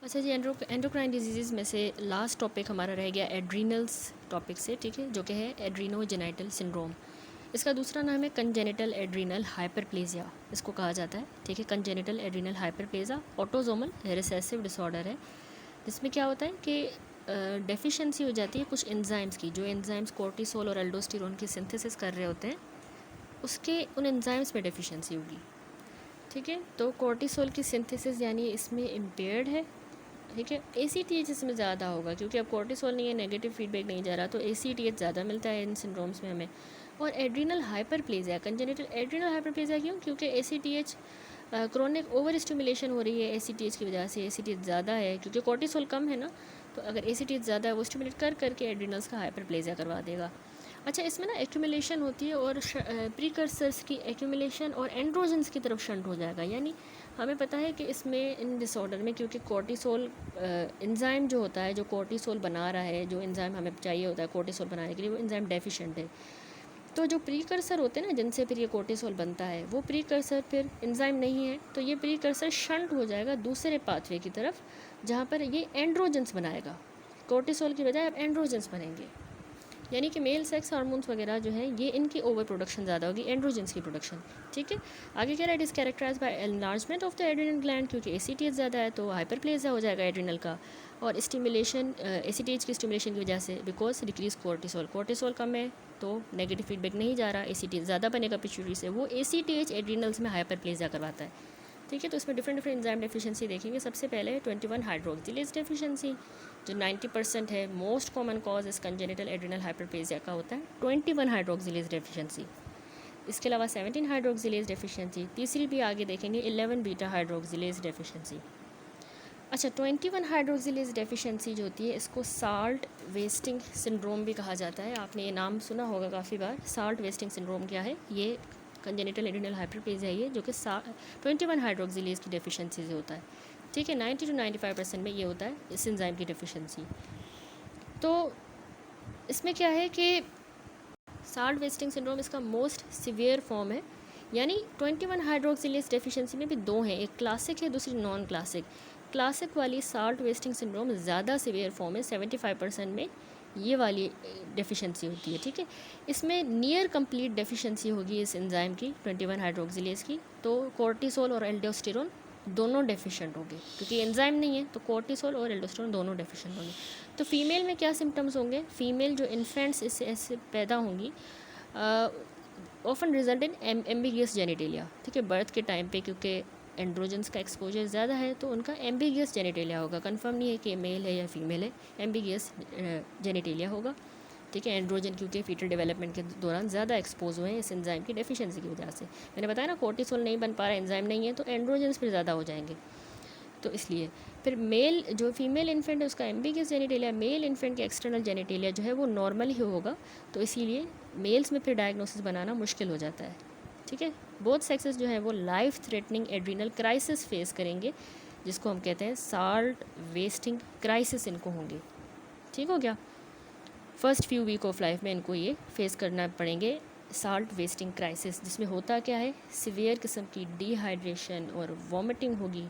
अच्छा जी, endocrine disease में से लास्ट टॉपिक हमारा रह गया एड्रीनल्स टॉपिक से, ठीक है, जो कि है एड्रीनोजेनिटल सिंड्रोम। इसका दूसरा नाम है कंजेनिटल एड्रीनल हाइपरप्लेजिया, इसको कहा जाता है, ठीक है। Congenital adrenal hyperplasia autosomal recessive disorder है, जिसमें क्या होता है कि डेफिशिएंसी हो जाती है कुछ एंजाइम्स की, जो एंजाइम्स कोर्टिसोल और एल्डोस्टेरोन की सिंथेसिस कर रहे होते हैं, उसके उन एंजाइम्स में डेफिशिएंसी होगी, ठीक है। तो कोर्टिसोल की सिंथेसिस यानी इसमें इम्पेयर्ड है, ठीक है। ACTH इसमें ज़्यादा होगा क्योंकि अब कोर्टिसोल नहीं है, नेगेटिव फीडबैक नहीं जा रहा, तो ACTH ज़्यादा मिलता है इन सिंड्रोम्स में हमें। और adrenal hyperplasia, congenital adrenal hyperplasia क्यों? क्योंकि ACTH क्रोनिक ओवर स्टिमुलेशन हो रही है ACTH की वजह से। ACTH ज़्यादा है क्योंकि कोर्टिसोल कम है ना, तो अगर ACTH ज़्यादा है वो स्टिमुलेट कर करके एड्रीनल्स का हाइपरप्लेजिया करवा देगा। अच्छा, इसमें ना एक्यूमुलेशन होती है और प्रीकर्सर्स की एक्यूमुलेशन और एंड्रोजन्स की तरफ शंट हो जाएगा। यानी हमें पता है कि इसमें इन डिसऑर्डर में क्योंकि कोर्टिसोल एंजाइम जो होता है, जो कोर्टिसोल बना रहा है, जो एंजाइम हमें चाहिए होता है कोर्टिसोल बनाने के लिए, वो एंजाइम डेफिशिएंट है। तो जो प्रीकर्सर होते हैं ना, जिनसे फिर ये कोर्टिसोल बनता है, वो प्रीकर्सर फिर एंजाइम नहीं है, तो ये प्रीकर्सर शंट हो जाएगा दूसरे पाथवे की तरफ, जहाँ पर ये एंड्रोजन्स बनाएगा। कोर्टिसोल की बजाय अब एंड्रोजन्स बनेंगे, यानी कि मेल सेक्स हार्मोन्स वगैरह जो है ये इनकी ओवर प्रोडक्शन ज़्यादा होगी, एंड्रोजन्स की प्रोडक्शन, ठीक है। आगे कह रहा है, it is characterise by enlargement of the adrenal gland, क्योंकि ACTH ज़्यादा है तो हाइपरप्लेजिया हो जाएगा एड्रिनल का, और स्टिमुलेशन ACTH की स्टिमुलेशन की वजह से, बिकॉज डिक्रीज कोर्टिसोल, कोर्टिसोल कम है तो नेगेटिव फीडबैक नहीं जा रहा, ACTH ज़्यादा बनेगा पिट्यूटरी से, वो ACTH एड्रिनल्स में हाइपरप्लेजिया करवाता है, ठीक है। तो इसमें डिफरेंट एंजाइम डेफिशिएंसी देखेंगे। सबसे पहले 21 हाइड्रोक्सिलेज डेफिशिएंसी, जो 90% है, मोस्ट कॉमन कॉज इस कंजेनिटल एड्रिनल हाइपरप्लेजिया का होता है 21 हाइड्रोक्सिलेज डेफिशिएंसी। इसके अलावा 17 हाइड्रोक्सिलेज डेफिशिएंसी, तीसरी भी आगे देखेंगे 11 बीटा हाइड्रोक्सिलेज डेफिशिएंसी। अच्छा, 21 हाइड्रोक्सिलेज डेफिशिएंसी जो होती है, इसको साल्ट वेस्टिंग सिंड्रोम भी कहा जाता है। आपने ये नाम सुना होगा काफ़ी बार। साल्ट वेस्टिंग सिंड्रोम क्या है? ये कंजेनिटल एड्रिनल हाइपरप्लेजिया है, ये जो कि 21 हाइड्रोक्सिलेज की डेफिशिएंसी से होता है, ठीक है। 90 to 95% में ये होता है इस एंजाइम की डेफिशिएंसी। तो इसमें क्या है कि साल्ट वेस्टिंग सिंड्रोम इसका मोस्ट सिवियर फॉर्म है, यानी 21 हाइड्रोक्सिलेज डेफिशिएंसी में भी दो हैं, एक क्लासिक है, दूसरी नॉन क्लासिक। क्लासिक वाली साल्ट वेस्टिंग सिंड्रोम ज़्यादा सिवियर फॉर्म है, 75% में ये वाली डेफिशिएंसी होती है, ठीक है। इसमें नियर कंप्लीट डेफिशिएंसी होगी इस एंजाइम की 21 हाइड्रोक्सिलेज की, तो कोर्टिसोल और एल्डोस्टेरोन दोनों डेफिशिएंट होंगे, क्योंकि एंजाइम नहीं है तो कोर्टिसोल और एल्डोस्टेरोन दोनों डेफिशिएंट होंगे। तो फीमेल में क्या सिम्टम्स होंगे? फीमेल जो इन्फेंट्स इससे ऐसे पैदा होंगी often result in ambiguous genitalia, ठीक है। बर्थ के टाइम पे क्योंकि एंड्रोजन्स का एक्सपोजर ज़्यादा है तो उनका एम्बिगियस जेनिटेलिया होगा, कंफर्म नहीं है कि मेल है या फीमेल है, एम्बिगियस जेनिटेलिया होगा, ठीक है। एंड्रोजन क्योंकि फीटल डेवलपमेंट के दौरान ज़्यादा एक्सपोज हुए हैं इस एंजाइम की डेफिशिएंसी की वजह से। मैंने बताया ना, कोर्टिसोल नहीं बन पा रहा, एंजाइम नहीं है, तो एंड्रोजन्स फिर ज़्यादा हो जाएंगे, तो इसलिए फिर मेल जो फीमेल इन्फेंट है उसका एम्बिगियस जेनिटेलिया, मेल इन्फेंट के एक्सटर्नल जेनिटेलिया जो है वो नॉर्मल ही होगा, तो इसीलिए मेल्स में फिर डायग्नोसिस बनाना मुश्किल हो जाता है, ठीक है। बोथ सेक्सेस जो है वो life threatening adrenal crisis face करेंगे, जिसको हम कहते हैं साल्ट वेस्टिंग क्राइसिस इनको होंगे, ठीक हो गया। First few week of life में इनको ये फेस करना पड़ेंगे साल्ट वेस्टिंग क्राइसिस, जिसमें होता क्या है, सिवियर किस्म की डिहाइड्रेशन और वॉमिटिंग होगी,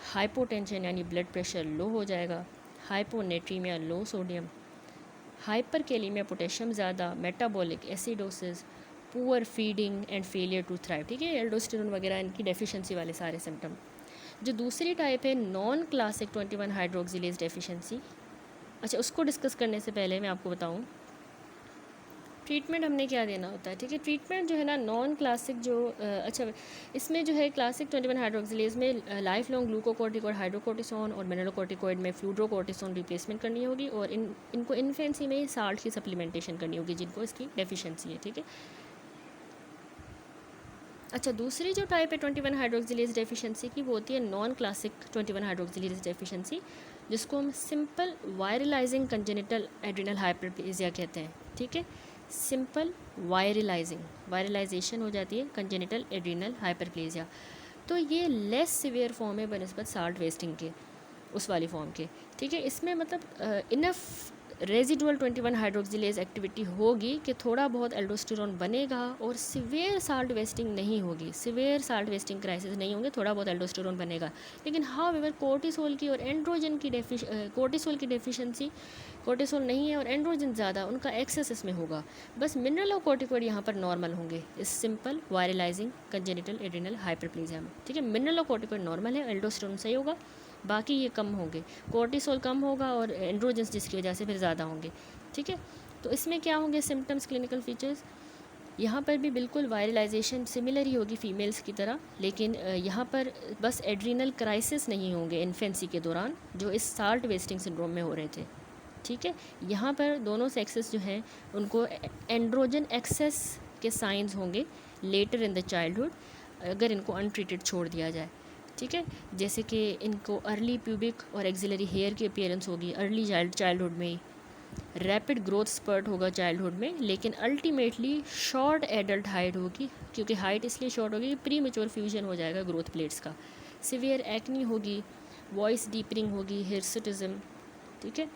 हाइपोटेंशन यानी ब्लड प्रेशर लो हो जाएगा, hyponatraemia low sodium, hyperkalaemia potassium ज़्यादा, metabolic acidosis, poor feeding and failure to thrive, ठीक है। एल्डोस्टेरोन वगैरह इनकी डेफिशिएंसी वाले सारे सिम्टम। जो दूसरी टाइप है नॉन क्लासिक 21 हाइड्रोक्सिलेज डेफिशिएंसी, अच्छा उसको डिस्कस करने से पहले मैं आपको बताऊं ट्रीटमेंट हमने क्या देना होता है, ठीक है। ट्रीटमेंट जो है ना नॉन क्लासिक जो अच्छा इसमें जो है क्लासिक 21 हाइड्रोक्सिलेज में लाइफ लॉन्ग ग्लूकोकोर्टिकोइड हाइड्रोकोर्टिसोन और मिनरलोकोर्टिकोइड में फ्लूड्रोकोर्टिसोन रिप्लेसमेंट करनी होगी, और इनको इन्फेंसी में साल्ट की सप्लीमेंटेशन करनी होगी जिनको इसकी डेफिशिएंसी है, ठीक है। अच्छा, दूसरी जो टाइप है 21 हाइड्रोक्सिलेज डेफिशिएंसी की, वो होती है नॉन क्लासिक 21 हाइड्रोक्सिलेज डेफिशिएंसी, जिसको हम सिंपल वायरलाइजिंग कंजेनिटल एड्रिनल हाइपरप्लेजिया कहते हैं, ठीक है। सिंपल वायरलाइजेशन हो जाती है कंजेनिटल एड्रिनल हाइपरप्लेजिया, तो ये लेस सिवियर फॉर्म है बनस्बत साल्ट वेस्टिंग के, उस वाली फॉर्म के, ठीक है। इसमें मतलब इनफ रेजिडुअल 21 हाइड्रोक्सिलेज एक्टिविटी होगी कि थोड़ा बहुत एल्डोस्टेरोन बनेगा और सिवियर साल्ट वेस्टिंग नहीं होगी, सिवियर साल्ट वेस्टिंग क्राइसिस नहीं होंगे, थोड़ा बहुत एल्डोस्टेरोन बनेगा। लेकिन हाउएवर कोर्टिसोल की और एंड्रोजन की कोर्टिसोल की डेफिशिएंसी, कोर्टिसोल नहीं है और एंड्रोजन ज़्यादा, उनका एक्सेस इसमें होगा। बस मिनरल और कोर्टिकोइड यहाँ पर नॉर्मल होंगे इस सिंपल वायरलाइजिंग कंजेनिटल एड्रिनल हाइपरप्लेजिया में, ठीक है। मिनरल और कोर्टिकोइड नॉर्मल है, एल्डोस्टेरोन सही होगा, बाकी ये कम होंगे, कोर्टिसोल कम होगा और एंड्रोजन्स जिसकी वजह से फिर ज़्यादा होंगे, ठीक है। तो इसमें क्या होंगे सिम्टम्स, क्लिनिकल फीचर्स, यहाँ पर भी बिल्कुल वायरलाइजेशन सिमिलर ही होगी फीमेल्स की तरह, लेकिन यहाँ पर बस एड्रिनल क्राइसिस नहीं होंगे इन्फेंसी के दौरान जो इस साल्ट वेस्टिंग सिंड्रोम में हो रहे थे, ठीक है। यहाँ पर दोनों सेक्सेस जो हैं उनको एंड्रोजन एक्सेस के साइंस होंगे लेटर इन द चाइल्डहुड अगर इनको अनट्रीटेड छोड़ दिया जाए, ठीक है। जैसे कि इनको अर्ली प्यूबिक और एक्सिलरी हेयर की अपीयरेंस होगी अर्ली चाइल्डहुड में ही, रैपिड ग्रोथ स्पर्ट होगा चाइल्डहुड में, लेकिन अल्टीमेटली शॉर्ट एडल्ट हाइट होगी, क्योंकि हाइट इसलिए शॉर्ट होगी कि प्री मेच्योर फ्यूजन हो जाएगा ग्रोथ प्लेट्स का, सिवियर एक्नी होगी, वॉइस डीपनिंग होगी, हिर्सुटिज्म, ठीक है,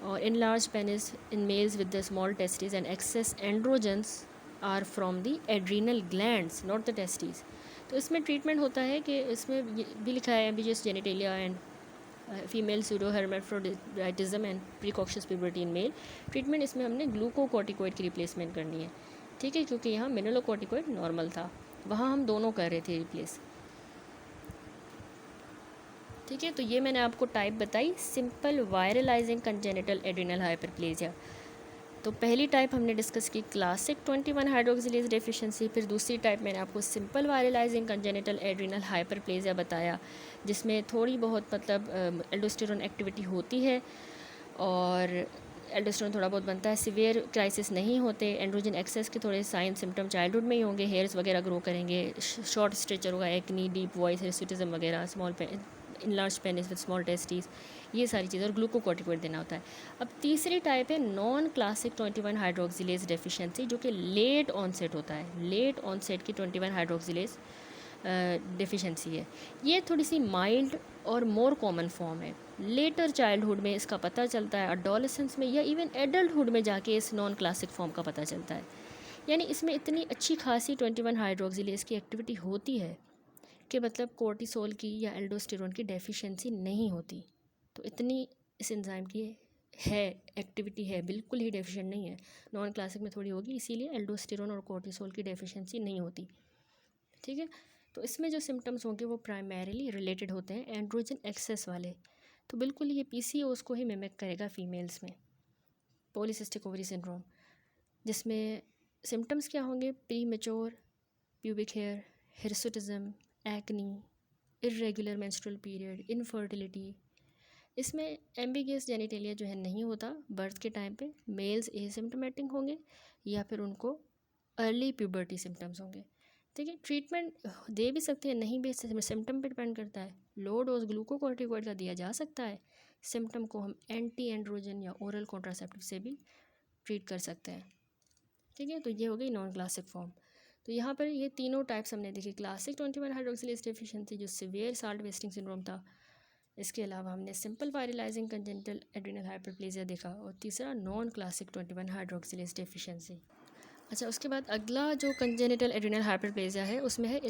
और enlarge penis in males with the small testis and excess androgens are from the adrenal glands not the testis. तो इसमें ट्रीटमेंट होता है कि इसमें भी लिखा है ambiguous genitalia and female pseudo hermaphroditism and precocious puberty in male. Treatment इसमें हमने ग्लूकोकॉर्टिकोइड की रिप्लेसमेंट करनी है, ठीक है, क्योंकि यहाँ मिनरलोकॉर्टिकोइड नॉर्मल था, वहाँ हम दोनों कर रहे थे रिप्लेस, ठीक है। तो ये मैंने आपको टाइप बताई सिंपल वायरलाइजिंग कंजेनिटल एड्रिनल हाइपरप्लेजिया। तो पहली टाइप हमने डिस्कस की क्लासिक 21 हाइड्रोक्सिलेज डेफिशिएंसी, फिर दूसरी टाइप मैंने आपको सिंपल वायरलाइजिंग कंजेनिटल एड्रिनल हाइपरप्लेजिया बताया, जिसमें थोड़ी बहुत मतलब एल्डोस्टेरोन एक्टिविटी होती है और एल्डोस्टेरोन थोड़ा बहुत बनता है, सिवियर क्राइसिस नहीं होते, एंड्रोजन एक्सेस के थोड़े साइन सिम्टम चाइल्डहुड में ही होंगे, हेयर्स वगैरह ग्रो करेंगे, शॉर्ट स्ट्रेचर होगा, एक्नी, डीप वॉइस, हिर्सुटिज्म वगैरह, small enlarge penis with small testis, ये सारी चीज़ें, और ग्लूकोकॉर्टिकोइड देना होता है। अब तीसरी टाइप है नॉन क्लासिक 21 हाइड्रोक्सिलेज डेफिशिएंसी, जो कि लेट ऑनसेट होता है, लेट ऑनसेट की 21 हाइड्रोक्सिलेज डेफिशिएंसी है। ये थोड़ी सी माइल्ड और मोर कॉमन फॉर्म है, लेटर चाइल्डहुड में इसका पता चलता है, अडोलेसेंस में या इवन एडल्टहुड में जाके इस नॉन क्लासिक फॉर्म का पता चलता है। यानी इसमें इतनी अच्छी खासी 21 हाइड्रोक्सिलेज की एक्टिविटी होती है कि मतलब कोर्टिसोल की या एल्डोस्टेरोन की डेफिशिएंसी नहीं होती। तो इतनी इस एंजाइम की है एक्टिविटी है, बिल्कुल ही डेफिशिएंट नहीं है, नॉन क्लासिक में थोड़ी होगी, इसीलिए एल्डोस्टेरोन और कोर्टिसोल की डेफिशिएंसी नहीं होती, ठीक है। तो इसमें जो सिम्टम्स होंगे वो प्राइमरीली रिलेटेड होते हैं एंड्रोजन एक्सेस वाले, तो बिल्कुल ये पीसीओएस को ही मिमिक करेगा फीमेल्स में, पॉलीसिस्टिक ओवरी सिंड्रोम, जिसमें सिम्टम्स क्या होंगे, premature pubic hair, hirsutism, acne, irregular menstrual period, infertility. इसमें एम्बिगियस जेनिटेलिया जो है नहीं होता, बर्थ के टाइम पे मेल्स एसिम्प्टोमेटिक होंगे या फिर उनको अर्ली प्यूबर्टी सिम्टम्स होंगे, ठीक है। ट्रीटमेंट दे भी सकते हैं, नहीं भी, सिम्टम पे डिपेंड करता है, लो डोज ग्लूकोकॉर्टिकोइड का दिया जा सकता है, सिम्टम को हम एंटी एंड्रोजन या ओरल कॉन्ट्रासेप्टिव से भी ट्रीट कर सकते हैं, ठीक है। तो ये हो गई नॉन क्लासिक फॉर्म। तो यहाँ पर ये तीनों टाइप्स हमने देखी, क्लासिक 21 हाइड्रोक्सिलेज डेफिशिएंसी जो सिवियर साल्ट वेस्टिंग सिंड्रोम था, इसके अलावा हमने सिंपल वायरलाइजिंग कंजेनिटल एड्रिनल हाइपरप्लेजिया देखा, और तीसरा नॉन क्लासिक 21 हाइड्रोक्सिलेज डेफिशिएंसी। अच्छा, उसके बाद अगला जो कंजेनिटल एड्रिनल हाइपरप्लेजिया है उसमें है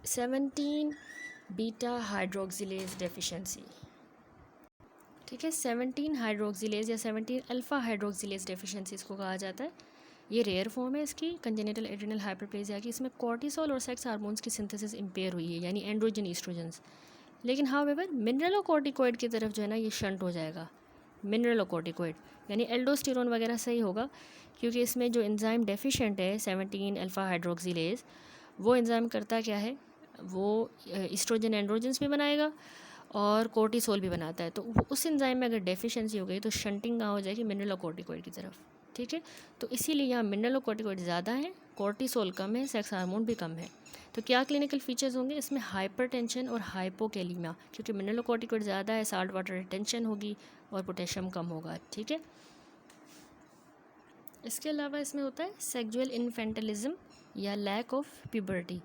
17 बीटा हाइड्रोक्सिलेज डेफिशिएंसी, ठीक है। 17 हाइड्रोक्सिलेज या 17 अल्फ़ा हाइड्रोक्सिलेज डेफिशिएंसी इसको कहा जाता है। ये रेयर फॉर्म है इसकी कंजेनिटल एड्रिनल हाइपरप्लेजिया की, इसमें कॉर्टिसोल और सेक्स हार्मोन्स की सिंथेसिस इम्पेयर हुई है, यानी एंड्रोजन ईस्ट्रोजन्स, लेकिन हाउएवर मिनरलोकॉर्टिकोइड की तरफ जो है ना ये शंट हो जाएगा, मिनरलोकॉर्टिकोइड यानी एल्डोस्टेरोन वगैरह सही होगा, क्योंकि इसमें जो एंजाइम डेफिशिएंट है 17 अल्फ़ा हाइड्रोक्सिलेज, वो एंजाइम करता क्या है, वो ईस्ट्रोजन एंड्रोजन्स भी बनाएगा और कोर्टिसोल भी बनाता है, तो उस एंजाइम में अगर डेफिशिएंसी हो गई तो शंटिंग कहाँ हो जाएगी, मिनरलोकॉर्टिकोइड की तरफ, ठीक है। तो इसीलिए यहाँ मिनरलोकॉर्टिकोइड ज़्यादा है, कोर्टिसोल कम है, सेक्स हार्मोन भी कम है। तो क्या क्लिनिकल फीचर्स होंगे इसमें, हाइपरटेंशन और हाइपोकैलिमिया, क्योंकि मिनरलोकॉर्टिकोइड ज़्यादा है, साल्ट वाटर रिटेंशन होगी और पोटेशियम कम होगा, ठीक है। इसके अलावा इसमें होता है सेक्सुअल इन्फेंटलिज्म या लैक ऑफ प्यूबर्टी,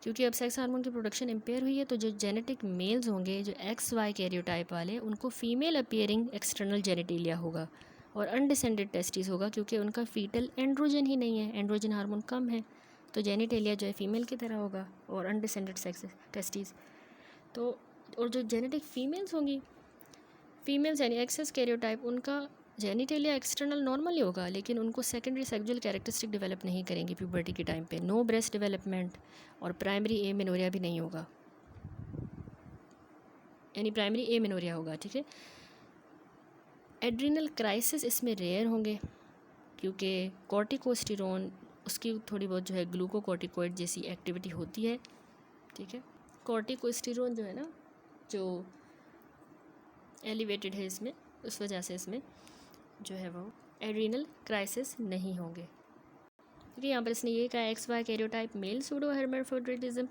क्योंकि अब सेक्स हार्मोन की प्रोडक्शन इम्पेयर हुई है, तो जो जेनेटिक मेल्स होंगे जो XY कैरियोटाइप वाले, उनको फीमेल अपीयरिंग एक्सटर्नल जेनिटेलिया होगा, और अनडिसेंडेड टेस्टिस होगा क्योंकि उनका फीटल एंड्रोजन ही नहीं है, एंड्रोजन हार्मोन कम है, तो जेनिटेलिया जो है फीमेल की तरह होगा और अनडिसेंडेड सेक्स टेस्टिस। तो और जो जेनेटिक फीमेल्स होंगी, फीमेल्स यानी एक्सेस कैरियोटाइप, उनका जेनिटेलिया एक्सटर्नल नॉर्मल ही होगा, लेकिन उनको सेकेंडरी सेक्सुअल कैरेक्टरिस्टिक डेवलप नहीं करेंगे प्यूबर्टी के टाइम पे, नो ब्रेस्ट डेवलपमेंट और प्राइमरी एमेनोरिया भी नहीं होगा, यानी प्राइमरी एमेनोरिया होगा, ठीक है। एड्रिनल क्राइसिस इसमें रेयर होंगे क्योंकि कॉर्टिकोस्टेरोन उसकी थोड़ी बहुत जो है ग्लूकोकॉर्टिकोइड जैसी एक्टिविटी होती है, ठीक है। कॉर्टिकोस्टेरोन जो है ना, जो एलिवेटेड है इसमें, उस वजह से इसमें जो है वो एड्रिनल क्राइसिस नहीं होंगे, ठीक है। यहाँ पर इसने ये कहा XY karyotype male pseudo hermaphroditism,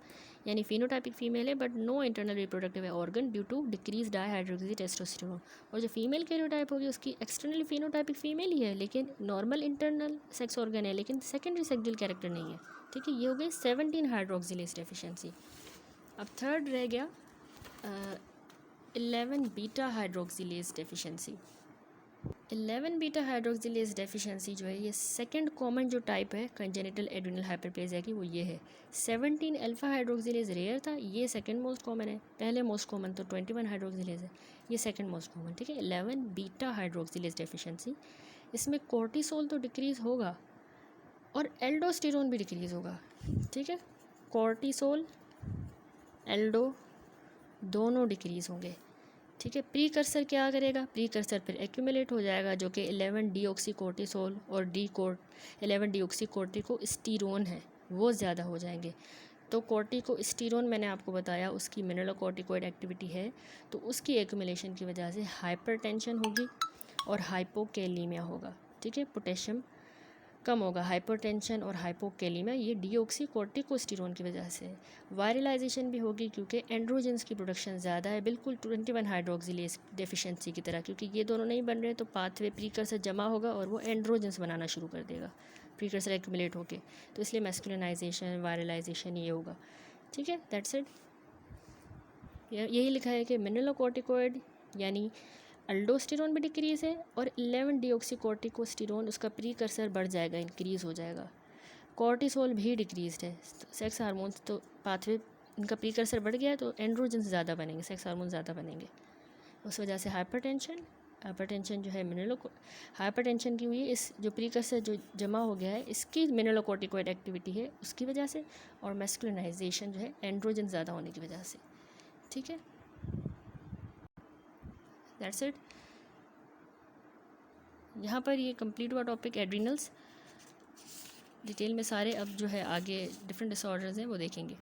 यानी फिनोटाइपिक फीमेल है but no internal reproductive organ due to decrease dihydroxy testosterone. और जो फीमेल कैरियोटाइप होगी उसकी एक्सटर्नली फिनोटाइपिक फीमेल ही है, लेकिन नॉर्मल इंटरनल सेक्स ऑर्गन है, लेकिन सेकेंडरी सेक्सुअल कैरेक्टर नहीं है, ठीक है। ये हो गई 17 हाइड्रोक्सिलेज डेफिशिएंसी। अब थर्ड रह गया 11 beta hydroxylase deficiency. 11 beta hydroxylase deficiency जो है ये सेकंड कॉमन जो टाइप है कंजेनिटल एड्रिनल हाइपरप्लेजिया की, वो ये है। 17 अल्फा हाइड्रोक्सिलेज रेयर था, ये सेकंड मोस्ट कॉमन है, पहले मोस्ट कॉमन तो 21 हाइड्रोक्सिलेज है, ये सेकंड मोस्ट कॉमन, ठीक है। 11 बीटा हाइड्रोक्सिलेज डेफिशिएंसी, इसमें कोर्टिसोल तो डिक्रीज़ होगा और एल्डोस्टेरोन भी डिक्रीज़ होगा, ठीक है। कोर्टिसोल एल्डो दोनों डिक्रीज़ होंगे, ठीक है। प्रीकर्सर क्या करेगा, प्रीकर्सर फिर एक्यूमुलेट हो जाएगा जो कि 11 डीऑक्सी कोर्टिसोल और 11 डीऑक्सी कोर्टिकोस्टेरोन है, वो ज़्यादा हो जाएंगे। तो कोर्टिकोस्टेरोन मैंने आपको बताया उसकी मिनरलोकॉर्टिकोइड एक्टिविटी है, तो उसकी एक्यूमुलेशन की वजह से हाइपरटेंशन होगी और हाइपोकैलीमिया होगा, ठीक है। पोटेशियम कम होगा, हाइपरटेंशन और हाइपोकैलीमिया ये डीऑक्सी कोर्टिकोस्टेरोन की वजह से। वायरलाइजेशन भी होगी क्योंकि एंड्रोजेंस की प्रोडक्शन ज़्यादा है, बिल्कुल 21 हाइड्रोक्सिलेज डेफिशिएंसी की तरह, क्योंकि ये दोनों नहीं बन रहे तो पाथवे प्रीकर्सर जमा होगा और वो एंड्रोजेंस बनाना शुरू कर देगा प्रीकर्सर एक्यूमुलेट होके, तो इसलिए मैस्कुलिनाइजेशन वायरलाइजेशन ये होगा, ठीक है। That's it. यही लिखा है कि मिनरलोकॉर्टिकोइड यानी अल्डोस्टेरोन भी डिक्रीज़ है और 11 डीऑक्सीकोर्टिकोस्टेरोन उसका प्रीकर्सर बढ़ जाएगा, इंक्रीज़ हो जाएगा। कॉर्टिसोल भी डिक्रीज़ड है, सेक्स हार्मोन्स तो पाथवे इनका प्रीकर्सर बढ़ गया है तो एंड्रोजन ज़्यादा बनेंगे, सेक्स हार्मोन ज़्यादा बनेंगे, उस वजह से हाइपरटेंशन जो है हाइपरटेंशन की हुई इस जो प्रीकर्सर जो जमा हो गया है इसकी मिनरलोकॉर्टिकोइड एक्टिविटी है उसकी वजह से, और मैस्कुलिनाइजेशन जो है एंड्रोजन ज़्यादा होने की वजह से, ठीक है। That's it. यहाँ पर ये कंप्लीट हुआ टॉपिक एड्रिनल्स, डिटेल में सारे अब जो है आगे डिफरेंट डिसऑर्डर्स हैं वो देखेंगे।